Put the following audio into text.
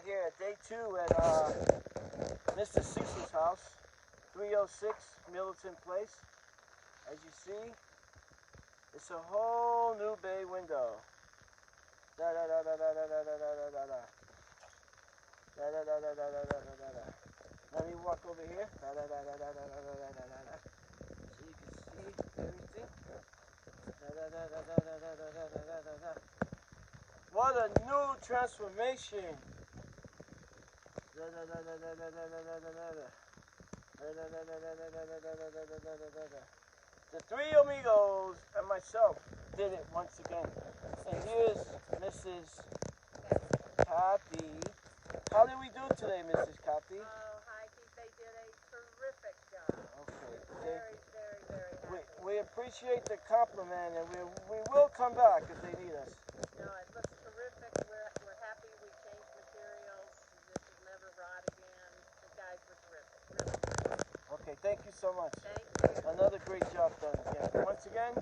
here at day 2 at Mr. Cecil's house, 306 Middleton Place. As you see, it's a whole new bay window. Da da da da da da da da da da da. Da da da da da da da da da. Let me walk over here. Da da da da da da da da da da. So you can see everything. Da da da da da da da da da da da. What a new transformation! Da da da da da da da da da da da. Da da da da da da da da da da da da da. The three amigos and myself did it once again. And here's Mrs. Kathy. How did we do today, Mrs. Kathy? Oh, hi, Keith. They did a terrific job. Okay. Very, very, very happy. We appreciate the compliment, and we will come back if they need us. No, it looks terrific. We're happy we changed materials. This is never rot again. The guys were terrific. Really. Okay, thank you so much. Thank you. Another great job done again. Once again.